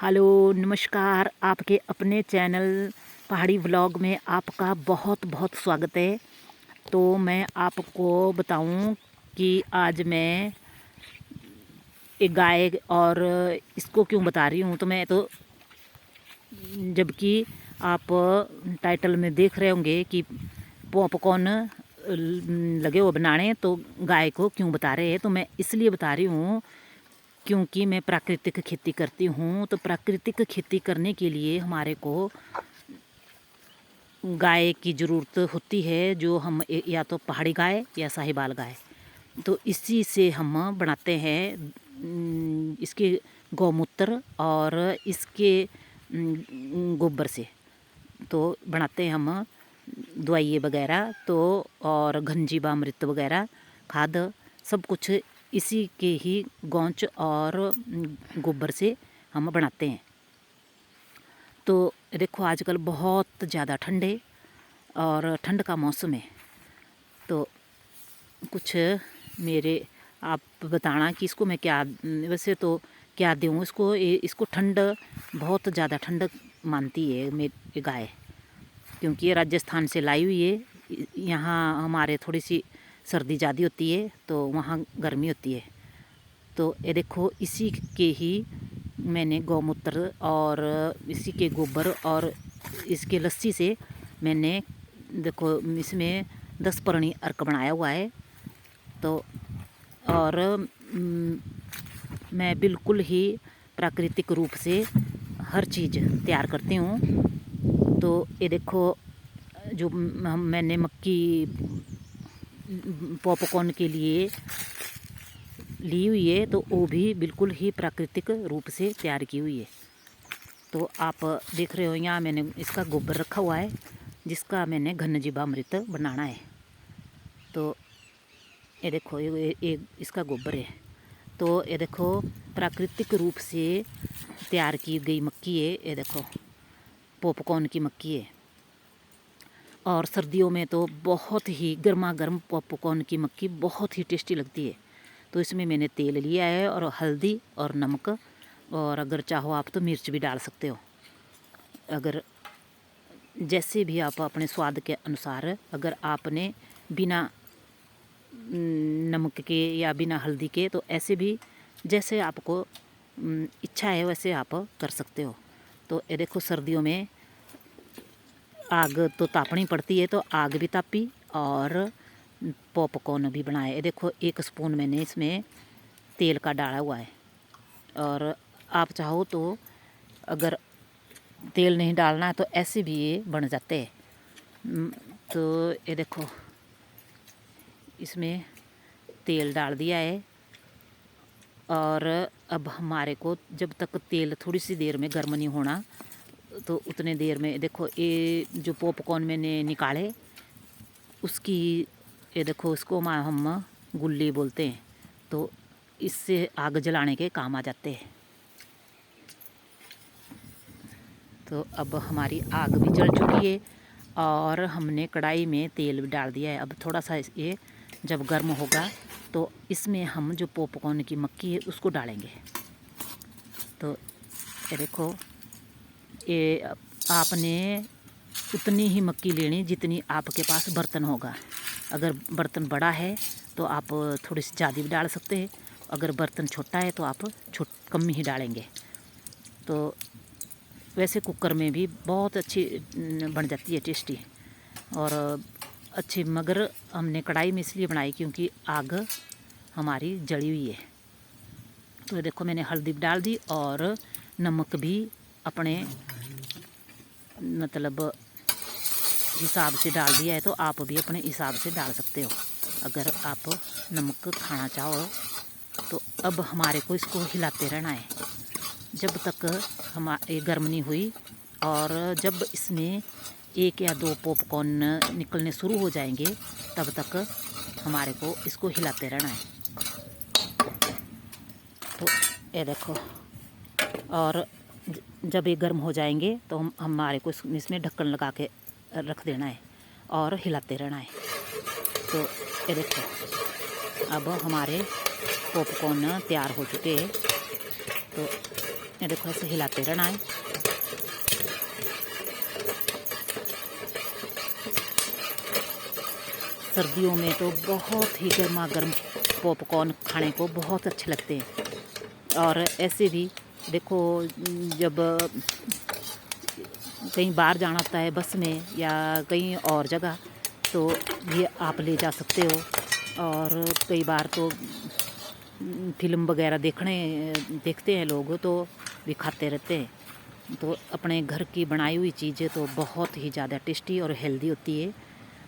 Hello नमस्कार। आपके अपने चैनल पहाड़ी व्लॉग में आपका बहुत बहुत स्वागत है। तो मैं आपको बताऊं कि आज मैं एक गाय और इसको क्यों बता रही हूं। तो मैं तो जबकि आप टाइटल में देख रहे होंगे कि पॉपकॉर्न लगे हो बनाने, तो गाय को क्यों बता रहे हैं। तो मैं इसलिए बता रही हूँ क्योंकि मैं प्राकृतिक खेती करती हूँ। तो प्राकृतिक खेती करने के लिए हमारे को गाय की ज़रूरत होती है, जो हम या तो पहाड़ी गाय या साहिवाल गाय, तो इसी से हम बनाते हैं। इसके गौमूत्र और इसके गोबर से तो बनाते हैं हम दवाइयाँ वगैरह, तो और घनजीवामृत वगैरह खाद सब कुछ इसी के ही गौच और गोबर से हम बनाते हैं। तो देखो आजकल बहुत ज़्यादा ठंड है और ठंड का मौसम है। तो कुछ मेरे आप बताना कि इसको मैं क्या, वैसे तो क्या दूँ इसको। इसको ठंड बहुत ज़्यादा ठंड मानती है मेरी गाय, क्योंकि ये राजस्थान से लाई हुई है। यहाँ हमारे थोड़ी सी सर्दी ज़्यादा होती है, तो वहाँ गर्मी होती है। तो ये देखो इसी के ही मैंने गौमूत्र और इसी के गोबर और इसके लस्सी से मैंने देखो इसमें 10 परणी अर्क बनाया हुआ है। तो और मैं बिल्कुल ही प्राकृतिक रूप से हर चीज़ तैयार करती हूँ। तो ये देखो जो मैंने मक्की पॉपकॉर्न के लिए ली हुई है, तो वो भी बिल्कुल ही प्राकृतिक रूप से तैयार की हुई है। तो आप देख रहे हो यहाँ मैंने इसका गोबर रखा हुआ है, जिसका मैंने घनजीवामृत बनाना है। तो ये देखो ये इसका गोबर है। तो ये देखो प्राकृतिक रूप से तैयार की गई मक्की है। ये देखो पॉपकॉर्न की मक्की है। और सर्दियों में तो बहुत ही गर्मा गर्म पॉपकॉर्न की मक्की बहुत ही टेस्टी लगती है। तो इसमें मैंने तेल लिया है और हल्दी और नमक, और अगर चाहो आप तो मिर्च भी डाल सकते हो। अगर जैसे भी आप अपने स्वाद के अनुसार, अगर आपने बिना नमक के या बिना हल्दी के, तो ऐसे भी जैसे आपको इच्छा है वैसे आप कर सकते हो। तो ये देखो सर्दियों में आग तो तापनी पड़ती है, तो आग भी तापी और पॉपकॉर्न भी बनाए। ये देखो 1 स्पून मैंने इसमें तेल का डाला हुआ है। और आप चाहो तो अगर तेल नहीं डालना है तो ऐसे भी ये बन जाते हैं। तो ये देखो इसमें तेल डाल दिया है। और अब हमारे को जब तक तेल थोड़ी सी देर में गर्म नहीं होना, तो उतने देर में देखो ये जो पॉपकॉर्न मैंने निकाले उसकी, ये देखो इसको हम गुल्ली बोलते हैं। तो इससे आग जलाने के काम आ जाते हैं। तो अब हमारी आग भी जल चुकी है और हमने कढ़ाई में तेल भी डाल दिया है। अब थोड़ा सा ये जब गर्म होगा तो इसमें हम जो पॉपकॉर्न की मक्की है उसको डालेंगे। तो ये देखो ये आपने उतनी ही मक्की लेनी जितनी आपके पास बर्तन होगा। अगर बर्तन बड़ा है तो आप थोड़ी सी ज़्यादा भी डाल सकते हैं। अगर बर्तन छोटा है तो आप कम ही डालेंगे। तो वैसे कुकर में भी बहुत अच्छी बन जाती है, टेस्टी और अच्छी, मगर हमने कढ़ाई में इसलिए बनाई क्योंकि आग हमारी जली हुई है। तो ये देखो मैंने हल्दी भी डाल दी और नमक भी अपने मतलब हिसाब से डाल दिया है। तो आप भी अपने हिसाब से डाल सकते हो अगर आप नमक खाना चाहो। तो अब हमारे को इसको हिलाते रहना है जब तक हमारे गर्म नहीं हुई। और जब इसमें 1 या 2 पॉपकॉर्न निकलने शुरू हो जाएंगे, तब तक हमारे को इसको हिलाते रहना है। तो ये देखो, और जब ये गर्म हो जाएंगे तो हमारे को इसमें ढक्कन लगा के रख देना है और हिलाते रहना है। तो ये देखो अब हमारे पॉपकॉर्न तैयार हो चुके हैं। तो ये देखो ऐसे हिलाते रहना है। सर्दियों में तो बहुत ही गर्मा गर्म पॉपकॉर्न खाने को बहुत अच्छे लगते हैं। और ऐसे भी देखो, जब कहीं बाहर जाना होता है बस में या कहीं और जगह, तो ये आप ले जा सकते हो। और कई बार तो फिल्म वगैरह देखते हैं लोग, तो भी खाते रहते हैं। तो अपने घर की बनाई हुई चीज़ें तो बहुत ही ज़्यादा टेस्टी और हेल्दी होती है।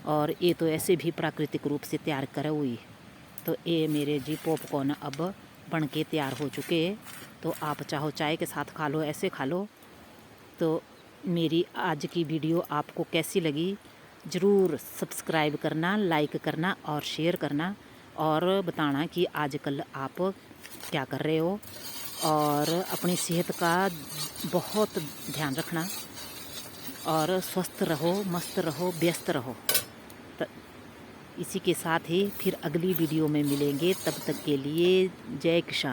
और ये तो ऐसे भी प्राकृतिक रूप से तैयार करे हुई। तो ये मेरे जी पॉपकॉर्न अब बन के तैयार हो चुके हैं। तो आप चाहो चाय के साथ खा लो, ऐसे खा लो। तो मेरी आज की वीडियो आपको कैसी लगी ज़रूर सब्सक्राइब करना, लाइक करना और शेयर करना, और बताना कि आजकल आप क्या कर रहे हो। और अपनी सेहत का बहुत ध्यान रखना, और स्वस्थ रहो, मस्त रहो, व्यस्त रहो। इसी के साथ ही फिर अगली वीडियो में मिलेंगे। तब तक के लिए जय किसान।